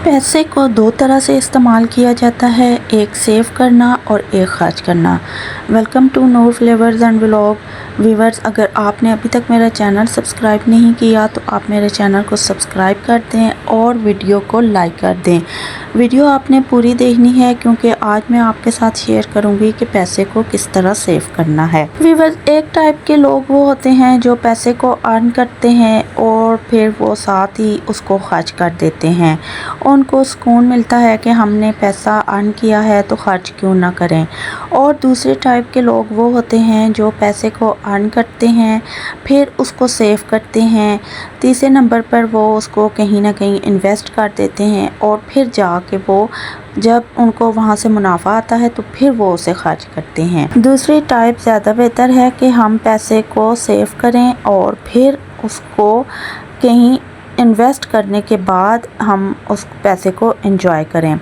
पैसे को दो तरह से इस्तेमाल किया जाता है, एक सेव करना और एक खर्च करना। Welcome to Noor flavours and vlog. Viewers, अगर आपने अभी तक मेरा चैनल सब्सक्राइब नहीं किया तो आप मेरे चैनल को सब्सक्राइब कर दें और वीडियो को लाइक कर दें। वीडियो आपने पूरी देखनी है क्योंकि आज मैं आपके साथ शेयर करूंगी कि पैसे को किस तरह सेव करना है। व्यूअर्स, एक टाइप के लोग वो होते हैं जो पैसे को अर्न करते हैं और फिर वो साथ ही उसको खर्च कर देते हैं। उनको सुकून मिलता है कि हमने पैसा अर्न किया है तो खर्च क्यों ना करें। और दूसरे टाइप के लोग वो होते हैं जो पैसे को अर्न करते हैं फिर उसको सेव करते हैं। तीसरे नंबर पर वो उसको कहीं ना कहीं इन्वेस्ट कर देते हैं और फिर जाके वो जब उनको वहाँ से मुनाफा आता है तो फिर वो उसे खर्च करते हैं। दूसरी टाइप ज़्यादा बेहतर है कि हम पैसे को सेव करें और फिर उसको कहीं इन्वेस्ट करने के बाद हम उस पैसे को एंजॉय करें।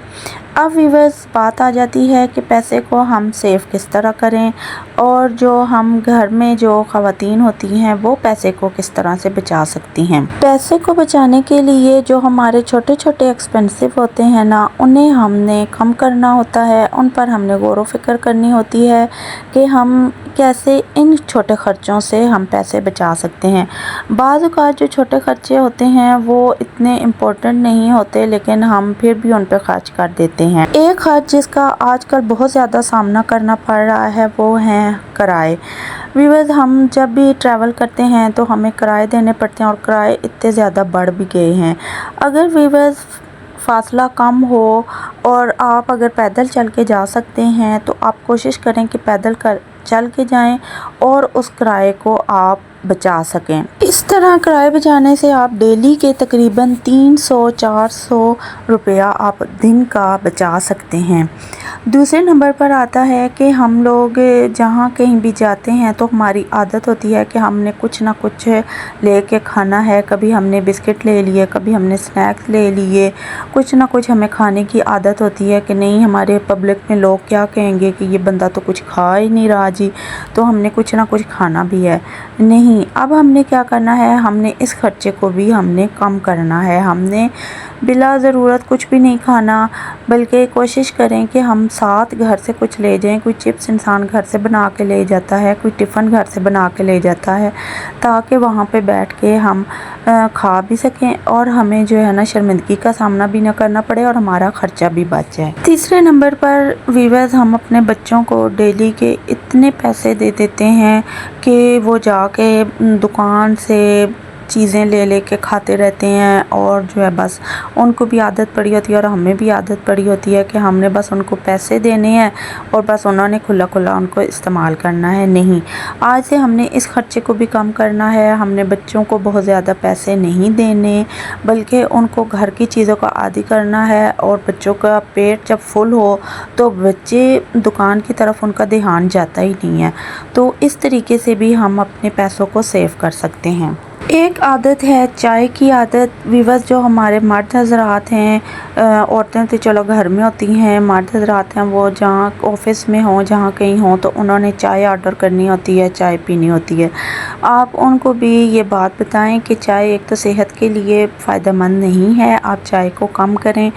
अब व्यूअर्स, बात आ जाती है कि पैसे को हम सेव किस तरह करें और जो हम घर में जो ख़वातीन होती हैं वो पैसे को किस तरह से बचा सकती हैं। पैसे को बचाने के लिए जो हमारे छोटे छोटे एक्सपेंसिव होते हैं ना, उन्हें हमने कम करना होता है। उन पर हमने गौर व फिक्र करनी होती है कि हम कैसे इन छोटे ख़र्चों से हम पैसे बचा सकते हैं। बाज़ औक़ात जो छोटे ख़र्चे होते हैं वो इतने इम्पोर्टेंट नहीं होते लेकिन हम फिर भी उन पर खर्च कर देते हैं। एक खर्च जिसका आजकल बहुत ज़्यादा सामना करना पड़ रहा है वो है किराए। व्यूअर्स, हम जब भी ट्रैवल करते हैं तो हमें किराए देने पड़ते हैं और किराए इतने ज़्यादा बढ़ भी गए हैं। अगर व्यूअर्स फासला कम हो और आप अगर पैदल चल के जा सकते हैं तो आप कोशिश करें कि पैदल चल के जाएं और उस किराए को आप बचा सकें। इस तरह किराए बचाने से आप डेली के तकरीबन 300-400 रुपया आप दिन का बचा सकते हैं। दूसरे नंबर पर आता है कि हम लोग जहाँ कहीं भी जाते हैं तो हमारी आदत होती है कि हमने कुछ ना कुछ ले के खाना है। कभी हमने बिस्किट ले लिए, कभी हमने स्नैक्स ले लिए, कुछ ना कुछ हमें खाने की आदत होती है कि नहीं हमारे पब्लिक में लोग क्या कहेंगे कि ये बंदा तो कुछ खा ही नहीं रहा जी, तो हमने कुछ ना कुछ खाना भी है। नहीं, अब हमने क्या करना है, हमने इस खर्चे को भी हमने कम करना है। हमने बिला ज़रूरत कुछ भी नहीं खाना, बल्कि कोशिश करें कि हम साथ घर से कुछ ले जाएं। कोई चिप्स इंसान घर से बना के ले जाता है, कोई टिफ़िन घर से बना के ले जाता है ताकि वहाँ पे बैठ के हम खा भी सकें और हमें जो है ना शर्मिंदगी का सामना भी ना करना पड़े और हमारा ख़र्चा भी बच जाए। तीसरे नंबर पर व्यूअर्स, हम अपने बच्चों को डेली के इतने पैसे दे देते हैं कि वो जाके दुकान से चीज़ें ले के खाते रहते हैं और जो है बस उनको भी आदत पड़ी होती है और हमें भी आदत पड़ी होती है कि हमने बस उनको पैसे देने हैं और बस उन्होंने खुला खुला उनको इस्तेमाल करना है। नहीं, आज से हमने इस खर्चे को भी कम करना है। हमने बच्चों को बहुत ज़्यादा पैसे नहीं देने बल्कि उनको घर की चीज़ों का आदी करना है और बच्चों का पेट जब फुल हो तो बच्चे दुकान की तरफ उनका ध्यान जाता ही नहीं है। तो इस तरीके से भी हम अपने पैसों को सेव कर सकते हैं। एक आदत है चाय की आदत। व्यूअर्स, जो हमारे मर्द हज़रात हैं, औरतें तो चलो घर में होती हैं, मर्द हज़रात हैं वो जहाँ ऑफिस में हों, जहाँ कहीं हों तो उन्होंने चाय ऑर्डर करनी होती है, चाय पीनी होती है। आप उनको भी ये बात बताएं कि चाय एक तो सेहत के लिए फ़ायदेमंद नहीं है, आप चाय को कम करें।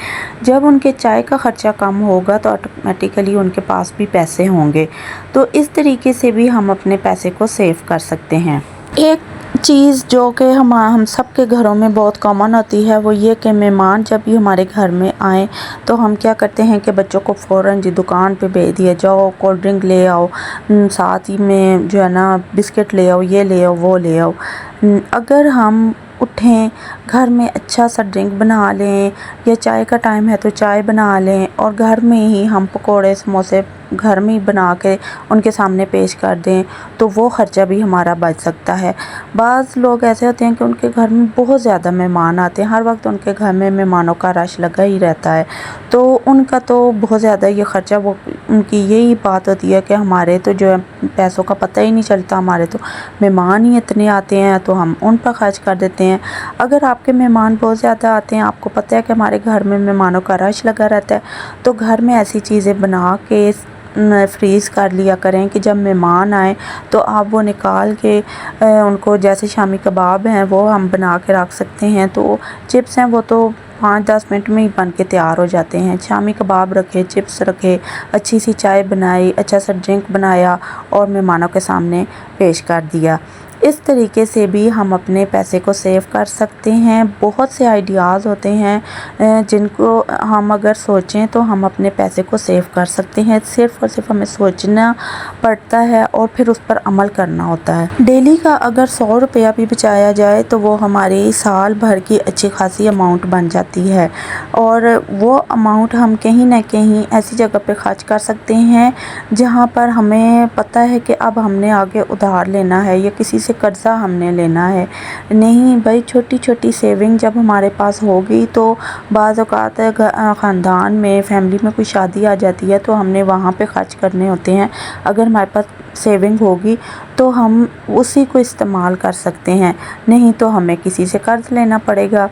जब उनके चाय का ख़र्चा कम होगा तो ऑटोमेटिकली उनके पास भी पैसे होंगे। तो इस तरीके से भी हम अपने पैसे को सेव कर सकते हैं। एक चीज़ जो कि हम सब के घरों में बहुत कॉमन होती है वो ये कि मेहमान जब भी हमारे घर में आए तो हम क्या करते हैं कि बच्चों को फ़ौरन जी दुकान पे भेज दिया, जाओ कोल्ड ड्रिंक ले आओ, साथ ही में जो है ना बिस्किट ले आओ, ये ले आओ, वो ले आओ। अगर हम उठें, घर में अच्छा सा ड्रिंक बना लें या चाय का टाइम है तो चाय बना लें और घर में ही हम पकोड़े समोसे घर में ही बना के उनके सामने पेश कर दें तो वो ख़र्चा भी हमारा बच सकता है। बाज़ लोग ऐसे होते हैं कि उनके घर में बहुत ज़्यादा मेहमान आते हैं, हर वक्त उनके घर में मेहमानों का रश लगा ही रहता है, तो उनका तो बहुत ज़्यादा ये ख़र्चा, वो उनकी यही बात होती है कि हमारे तो जो है पैसों का पता ही नहीं चलता, हमारे तो मेहमान ही इतने आते हैं तो हम उन पर खर्च कर देते हैं। अगर आपके मेहमान बहुत ज़्यादा आते हैं, आपको पता है कि हमारे घर में मेहमानों का रश लगा रहता है, तो घर में ऐसी चीज़ें बना के फ्रीज़ कर लिया करें कि जब मेहमान आए तो आप वो निकाल के उनको, जैसे शामी कबाब हैं वो हम बना के रख सकते हैं, तो चिप्स हैं वो तो 5-10 منٹ میں ہی بن کے تیار ہو جاتے ہیں۔ شامی کباب رکھے، چپس رکھے، اچھی سی چائے بنائی، اچھا سا ڈرنک بنایا اور مہمانوں کے سامنے پیش کر دیا۔ اس طریقے سے بھی ہم اپنے پیسے کو سیو کر سکتے ہیں۔ بہت سے آئیڈیاز ہوتے ہیں جن کو ہم اگر سوچیں تو ہم اپنے پیسے کو سیو کر سکتے ہیں۔ صرف اور صرف ہمیں سوچنا پڑتا ہے اور پھر اس پر عمل کرنا ہوتا ہے۔ ڈیلی کا اگر 100 روپیہ بھی بچایا جائے تو وہ ہماری سال بھر کی اچھی خاصی اماؤنٹ بن جاتی ہے، اور وہ اماؤنٹ ہم کہیں نہ کہیں ایسی جگہ پہ خرچ کر سکتے ہیں جہاں پر ہمیں پتہ ہے کہ اب ہم نے آگے ادھار لینا ہے یا کسی سے قرضہ ہم نے لینا ہے۔ نہیں بھائی، چھوٹی چھوٹی سیونگ جب ہمارے پاس ہوگی تو بعض اوقات خاندان میں، فیملی میں کوئی شادی آ جاتی ہے تو ہم نے وہاں پہ خرچ کرنے ہوتے ہیں۔ اگر ہمارے پاس سیونگ ہوگی تو ہم اسی کو استعمال کر سکتے ہیں، نہیں تو ہمیں کسی سے قرض لینا پڑے گا۔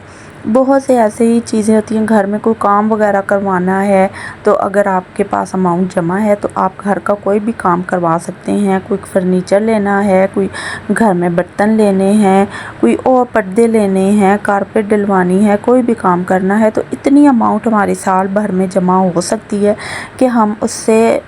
بہت سے ایسے ہی چیزیں ہوتی ہیں، گھر میں کوئی کام وغیرہ کروانا ہے تو اگر آپ کے پاس اماؤنٹ جمع ہے تو آپ گھر کا کوئی بھی کام کروا سکتے ہیں۔ کوئی فرنیچر لینا ہے، کوئی گھر میں برتن لینے ہیں، کوئی اور پردے لینے ہیں، کارپیٹ ڈلوانی ہے، کوئی بھی کام کرنا ہے تو اتنی اماؤنٹ ہماری سال بھر میں جمع ہو سکتی ہے کہ ہم اس سے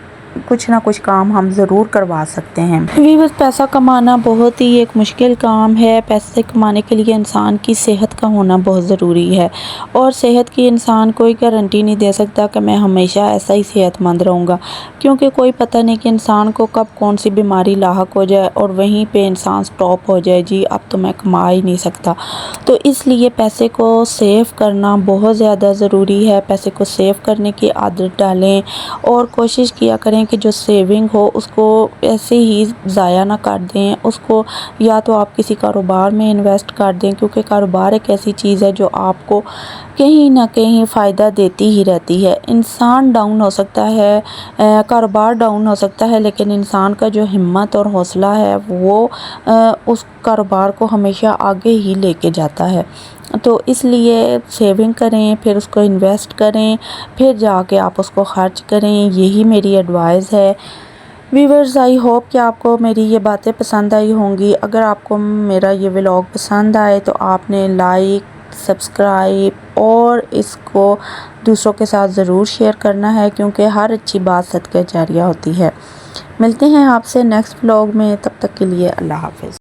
کچھ نہ کچھ کام ہم ضرور کروا سکتے ہیں۔ ویورز، پیسہ کمانا بہت ہی ایک مشکل کام ہے۔ پیسے کمانے کے لیے انسان کی صحت کا ہونا بہت ضروری ہے، اور صحت کی انسان کوئی گارنٹی نہیں دے سکتا کہ میں ہمیشہ ایسا ہی صحت مند رہوں گا، کیونکہ کوئی پتہ نہیں کہ انسان کو کب کون سی بیماری لاحق ہو جائے اور وہیں پہ انسان سٹاپ ہو جائے، جی اب تو میں کما ہی نہیں سکتا۔ تو اس لیے پیسے کو سیو کرنا بہت زیادہ ضروری ہے۔ پیسے کو سیو کرنے کی عادت ڈالیں اور کوشش کیا کریں کہ جو سیونگ ہو اس کو ایسے ہی ضائع نہ کر دیں، اس کو یا تو آپ کسی کاروبار میں انویسٹ کر دیں، کیونکہ کاروبار ایک ایسی چیز ہے جو آپ کو کہیں نہ کہیں فائدہ دیتی ہی رہتی ہے۔ انسان ڈاؤن ہو سکتا ہے، کاروبار ڈاؤن ہو سکتا ہے، لیکن انسان کا جو ہمت اور حوصلہ ہے وہ اس کاروبار کو ہمیشہ آگے ہی لے کے جاتا ہے۔ تو اس لیے سیونگ کریں، پھر اس کو انویسٹ کریں، پھر جا کے آپ اس کو خرچ کریں، یہی میری ایڈوائز ہے۔ ویورز، آئی ہوپ کہ آپ کو میری یہ باتیں پسند آئی ہوں گی۔ اگر آپ کو میرا یہ ولاگ پسند آئے تو آپ نے لائک، سبسکرائب اور اس کو دوسروں کے ساتھ ضرور شیئر کرنا ہے، کیونکہ ہر اچھی بات صدقہ جاریہ ہوتی ہے۔ ملتے ہیں آپ سے نیکسٹ ولاگ میں، تب تک کے لیے اللہ حافظ۔